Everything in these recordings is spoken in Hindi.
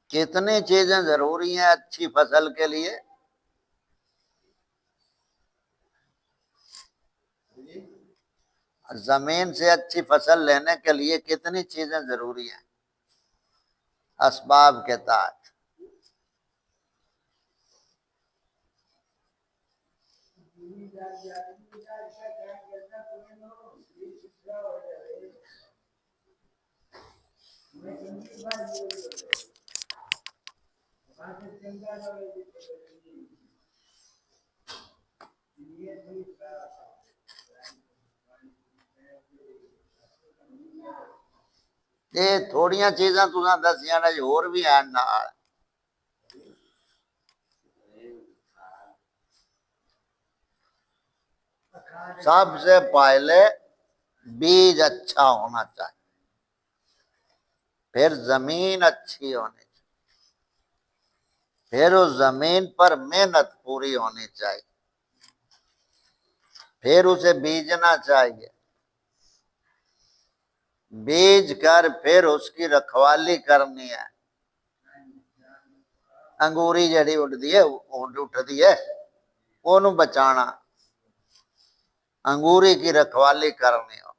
कितनी चीजें जरूरी हैं अच्छी फसल के लिए? जमीन से अच्छी फसल लेने के लिए कितनी चीजें जरूरी हैं असबाब के तहत? ये थोड़ियां चीजां तुसां दसियां ने होर भी हैं नाल। सबसे पहले बीज अच्छा होना चाहिए, फिर जमीन अच्छी होनी चाहिए, फिर उस जमीन पर मेहनत पूरी होनी चाहिए, फिर उसे बीजना चाहिए, बीज कर फिर उसकी रखवाली करनी है। अंगूरी जड़ी उठती है उठती है ओनू बचाना, अंगूरी की रखवाली करनी हो।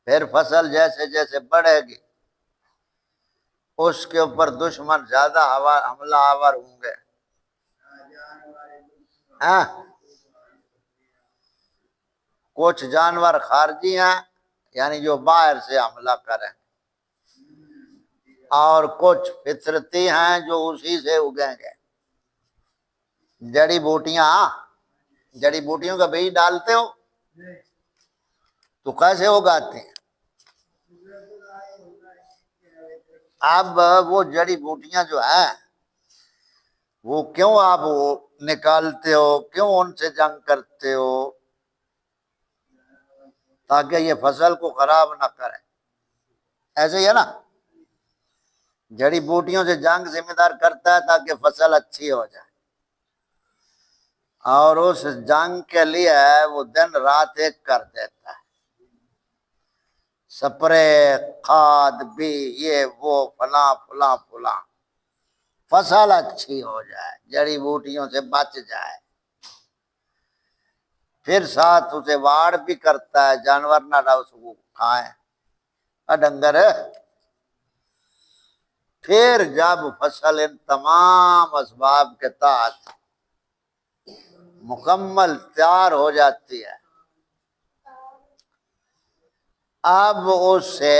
फिर फसल जैसे जैसे बढ़ेगी उसके ऊपर दुश्मन ज्यादा हमला आवर होंगे। कुछ जानवर खारजी हैं यानी जो बाहर से हमला करें, और कुछ फितरती हैं जो उसी से उगेंगे। जड़ी बूटियां, जड़ी बूटियों का बीज डालते हो तो कैसे उगाते हैं? अब वो जड़ी बूटियां जो है वो क्यों आप वो निकालते हो, क्यों उनसे जंग करते हो? ताकि ये फसल को खराब ना करे। ऐसे ही है ना, जड़ी बूटियों से जंग जिम्मेदार करता है ताकि फसल अच्छी हो जाए, और उस जंग के लिए वो दिन रात एक कर देता है, स्प्रे खाद भी ये वो फला फला फला, फसल अच्छी हो जाए, जड़ी बूटियों से बच जाए। फिर साथ उसे वाड़ भी करता है, जानवर ना उसको खाए डंगर। फिर जब फसल इन तमाम असबाब के तहत मुकम्मल तैयार हो जाती है, अब उसे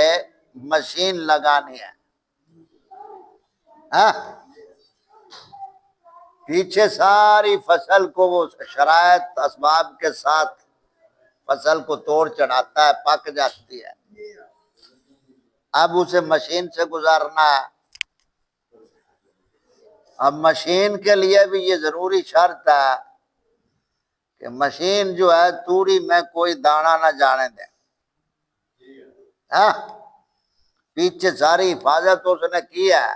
मशीन लगानी है। पीछे सारी फसल को वो शरायत असबाब के साथ फसल को तोड़ चढ़ाता है, पक जाती है। अब उसे मशीन से गुजारना है। अब मशीन के लिए भी ये जरूरी शर्त है कि मशीन जो है तूड़ी में कोई दाना ना जाने दे। पीछे सारी हिफाजत तो उसने की है,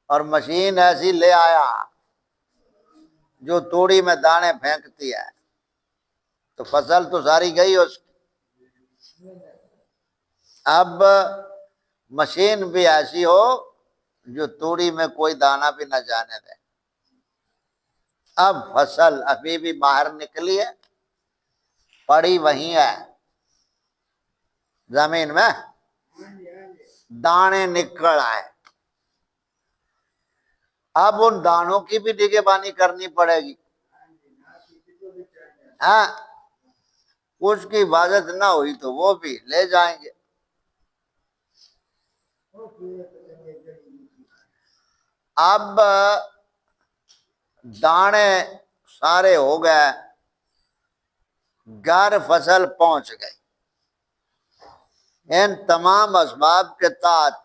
और मशीन ऐसी ले आया जो तूड़ी में दाने फेंकती है, तो फसल तो सारी गई उसकी। अब मशीन भी ऐसी हो जो तूड़ी में कोई दाना भी न जाने दे। अब फसल अभी भी बाहर निकली है, पड़ी वहीं है जमीन में, दाने निकल आए। अब उन दानों की भी निगहबानी करनी पड़ेगी। उसकी हिफाजत ना हुई तो वो भी ले जाएंगे। अब दाने सारे हो गए, घर फसल पहुंच गई। इन तमाम असबाब के तहत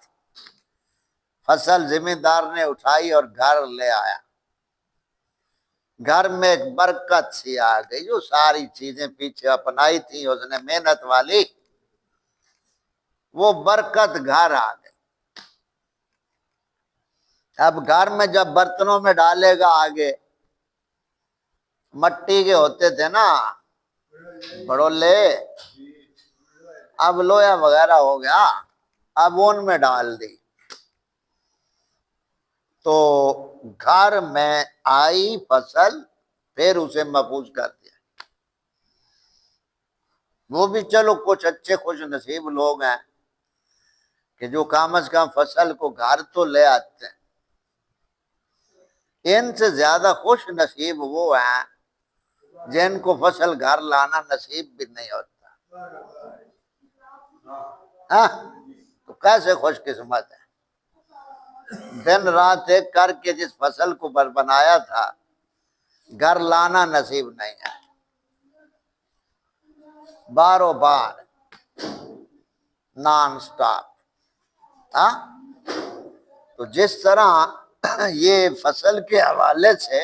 फसल जिम्मेदार ने उठाई और घर ले आया। घर में एक बरकत सी आ गई, जो सारी चीजें पीछे अपनाई थी उसने मेहनत वाली, वो बरकत घर आ गई। अब घर में जब बर्तनों में डालेगा, आगे मट्टी के होते थे ना बड़ोले, अब लोया वगैरह हो गया, अब उनमें डाल दी, तो घर में आई फसल, फिर उसे महफूज कर दिया। वो भी चलो कुछ अच्छे खुश नसीब लोग हैं कि जो कम से कम फसल को घर तो ले आते हैं। इनसे ज्यादा खुश नसीब वो हैं जिनको फसल घर लाना नसीब भी नहीं होता। हाँ, तो कैसे खुशकिस्मत है। दिन रात एक करके जिस फसल को बनाया था, घर लाना नसीब नहीं है। बारों बार नॉन स्टॉप। हाँ, तो जिस तरह ये फसल के हवाले से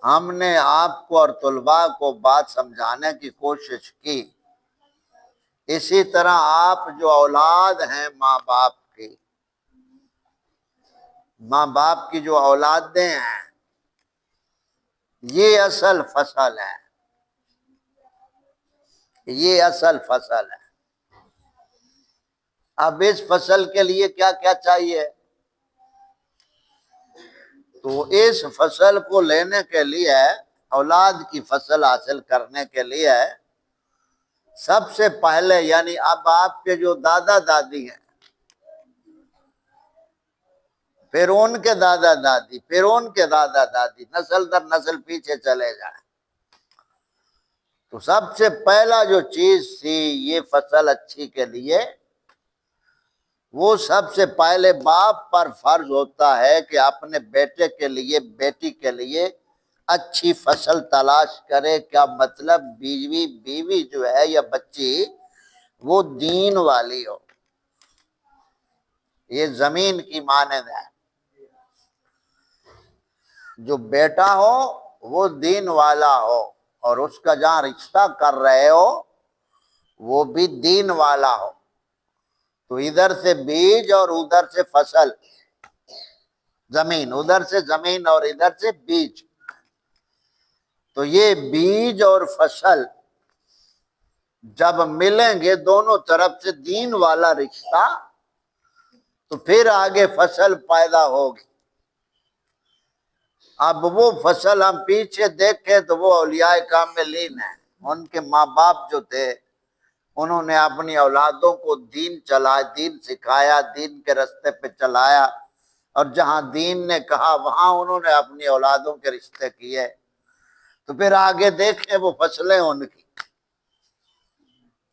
हमने आपको और तुलबा को बात समझाने की कोशिश की, इसी तरह आप जो औलाद हैं माँ बाप की, माँ बाप की जो औलादें हैं, ये असल फसल है, ये असल फसल है। अब इस फसल के लिए क्या क्या चाहिए, तो इस फसल को लेने के लिए, औलाद की फसल हासिल करने के लिए सबसे पहले, यानी अब आपके जो दादा दादी हैं, फिर उनके दादा दादी, फिर उनके दादा दादी, नस्ल दर नस्ल पीछे चले जाए, तो सबसे पहला जो चीज थी ये फसल अच्छी के लिए, वो सबसे पहले बाप पर फर्ज होता है कि अपने बेटे के लिए, बेटी के लिए अच्छी फसल तलाश करे। क्या मतलब, बीवी बीवी जो है या बच्ची वो दीन वाली हो, ये जमीन की मानद है। जो बेटा हो वो दीन वाला हो, और उसका जहां रिश्ता कर रहे हो वो भी दीन वाला हो। तो इधर से बीज और उधर से फसल, जमीन, उधर से जमीन और इधर से बीज, तो ये बीज और फसल जब मिलेंगे दोनों तरफ से दीन वाला रिश्ता, तो फिर आगे फसल पैदा होगी। अब वो फसल हम पीछे देखें तो वो औलियाए कामिलीन है। उनके माँ बाप जो थे उन्होंने अपनी औलादों को दीन चलाया, दीन सिखाया, दीन के रास्ते पे चलाया, और जहां दीन ने कहा वहां उन्होंने अपनी औलादों के रिश्ते किए। तो फिर आगे देखें वो फसलें उनकी,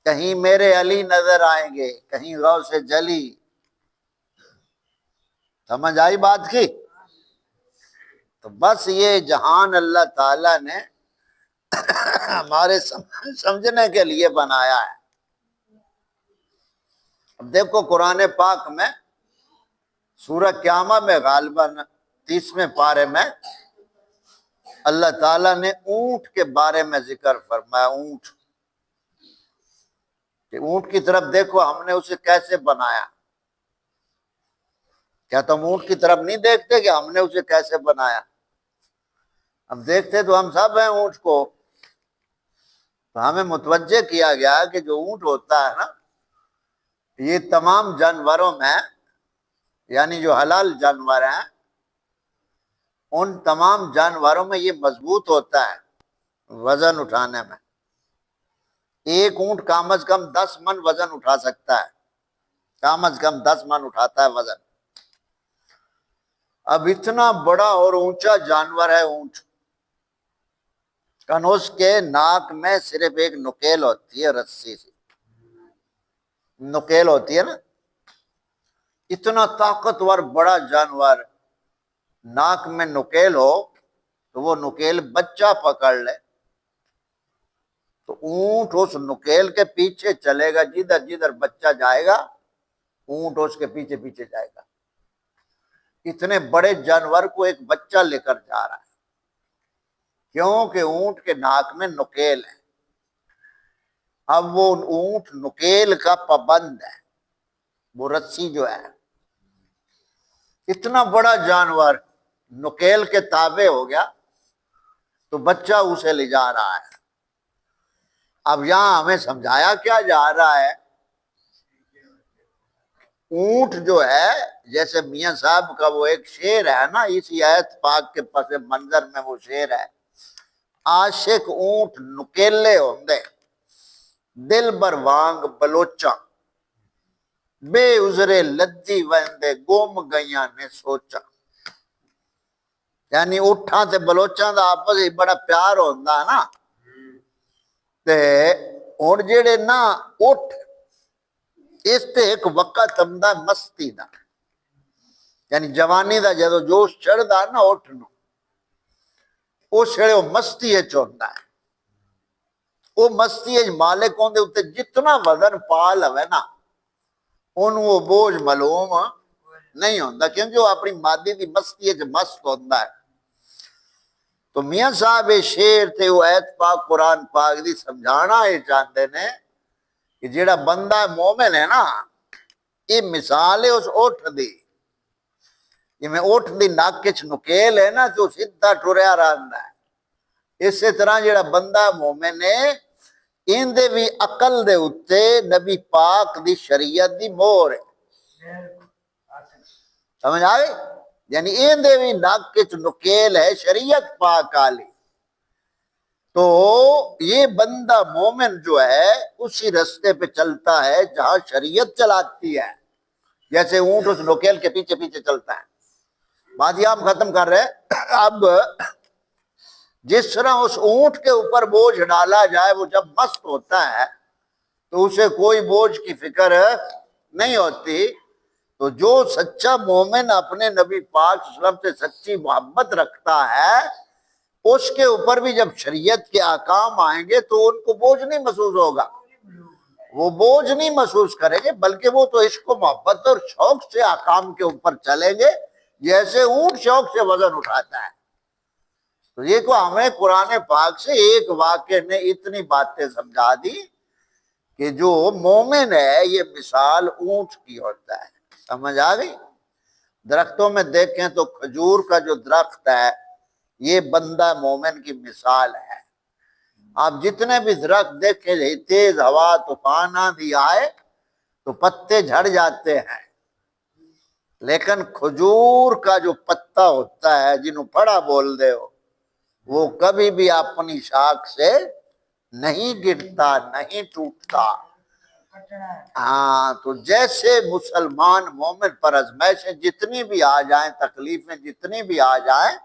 कहीं मेरे अली नजर आएंगे, कहीं गौसे जली। समझ आई बात की। तो बस ये जहान अल्लाह ताला ने हमारे समझने के लिए बनाया है। अब देखो कुरान पाक में सूरह क़यामा में गालिबन 30वें पारे में अल्लाह ताला ने ऊंट के बारे में जिक्र फरमाया। ऊंट, कि ऊंट की तरफ देखो हमने उसे कैसे बनाया। क्या तुम ऊंट की तरफ नहीं देखते कि हमने उसे कैसे बनाया? हम देखते तो हम सब हैं ऊंट को। तो हमें मुतवज्जे किया गया कि जो ऊंट होता है ना, ये तमाम जानवरों में, यानी जो हलाल जानवर हैं, उन तमाम जानवरों में ये मजबूत होता है वजन उठाने में। एक ऊंट कम से कम 10 मन वजन उठा सकता है, कम से कम 10 मन उठाता है वजन। अब इतना बड़ा और ऊंचा जानवर है ऊंट, कनोस के नाक में सिर्फ एक नुकेल होती है, रस्सी से नुकेल होती है ना। इतना ताकतवर बड़ा जानवर, नाक में नुकेल हो तो वो नुकेल बच्चा पकड़ ले तो ऊंट उस नुकेल के पीछे चलेगा, जिधर जिधर बच्चा जाएगा ऊंट उसके पीछे पीछे जाएगा। इतने बड़े जानवर को एक बच्चा लेकर जा रहा है, क्योंकि ऊंट के नाक में नुकेल है। अब वो ऊंट नुकेल का पाबंद है, वो रस्सी जो है, इतना बड़ा जानवर नुकेल के ताबे हो गया तो बच्चा उसे ले जा रहा है। अब यहां हमें समझाया क्या जा रहा है ऊंट जो है, जैसे मियां साहब का वो एक शेर है ना, इसी आयत पाक के पस मंजर में वो शेर है, आशिक ऊंट नुकेले होंदे, दिल बर वांग बलोचा, बेउजरे लद्दी वंदे गुम गईया ने सोचा। यानी ऊठां ते बलोचां दा आपस में बड़ा प्यार होंदा है ना, ते हुण जेड़े ना उठ इस ते एक वक्त आंदा मस्ती दा, यानी जवानी दा जदों जोश चढ़दा ना उठ नूं, उस वेले वो मस्ती च होंदा है। वो मस्ती मालिक उहदे उत्ते जितना वजन पा लवे ना, उन्होंने वो बोझ मालूम नहीं होता, क्योंकि वो अपनी मादी की मस्ती च मस्त होता है। तो मियां साहब ये शेर थे वो ऐत पाक कुरान पाक दी समझाना ये चाहते ने कि जेड़ा बंदा मोमिन है ना, ये मिसाल है उस उठ दी, जिवें उठ दी नक च नुकेल है ना, तो सीधा टुरया रहंदा है। इस तरह जेड़ा बंदा मोमिन है, इंदे भी अकल दे उत्ते नबी पाक दी शरीयत दी मोहर है। समझ आ गई? यानी इंदे भी नक च नुकेल है शरीयत पाक आली। तो ये बंदा मोमिन जो है उसी रास्ते पे चलता है जहां शरीयत चलाती है, जैसे ऊंट उस नुकेल के पीछे पीछे चलता है। बात हम खत्म कर रहे हैं। अब जिस तरह उस ऊंट के ऊपर बोझ डाला जाए, वो जब मस्त होता है तो उसे कोई बोझ की फिक्र नहीं होती। तो जो सच्चा मोमिन अपने नबी पाक सल्लल्लाहु अलैहि वसल्लम से सच्ची मोहब्बत रखता है, उसके ऊपर भी जब शरीयत के अहकाम आएंगे तो उनको बोझ नहीं महसूस होगा, वो बोझ नहीं महसूस करेंगे, बल्कि वो तो इश्क मोहब्बत और शौक से अहकाम के ऊपर चलेंगे, जैसे ऊंट शौक से वजन उठाता है। तो ये को हमें कुरान पाक से एक वाक्य ने इतनी बातें समझा दी कि जो मोमिन है ये मिसाल ऊंट की होता है। समझ आ गई? दरख्तों में देखें तो खजूर का जो दरख्त है ये बंदा मोमिन की मिसाल है। आप जितने भी दरख्त देखें, तेज हवा तूफान आंधी आए तो पत्ते झड़ जाते हैं, लेकिन खजूर का जो पत्ता होता है, जिन्हों फड़ा बोल दे हो, वो कभी भी अपनी शाख से नहीं गिरता, नहीं टूटता। हाँ, तो जैसे मुसलमान मोमिन पर आजमाइशें जितनी भी आ जाएं, तकलीफें जितनी भी आ जाएं,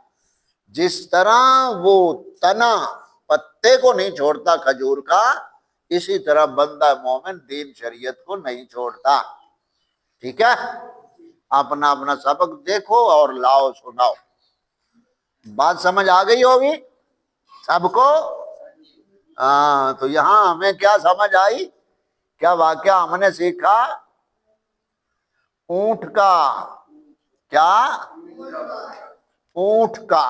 जिस तरह वो तना पत्ते को नहीं छोड़ता खजूर का, इसी तरह बंदा मोमिन दीन शरीयत को नहीं छोड़ता। ठीक है? अपना अपना सबक देखो और लाओ सुनाओ। बात समझ आ गई होगी सबको? हाँ, तो यहां हमें क्या समझ आई, क्या वाकया हमने सीखा? ऊंट का क्या? ऊंट का।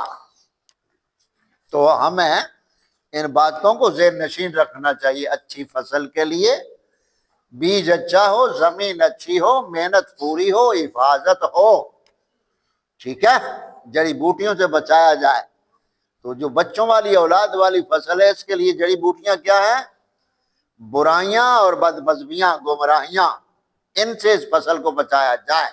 तो हमें इन बातों को ज़हन नशीन रखना चाहिए। अच्छी फसल के लिए बीज अच्छा हो, जमीन अच्छी हो, मेहनत पूरी हो, हिफाजत हो। ठीक है? जड़ी बूटियों से बचाया जाए। तो जो बच्चों वाली औलाद वाली फसल है, इसके लिए जड़ी बूटियां क्या है? बुराइयां और बदमज़हबियां, गुमराहियां, इनसे इस फसल को बचाया जाए।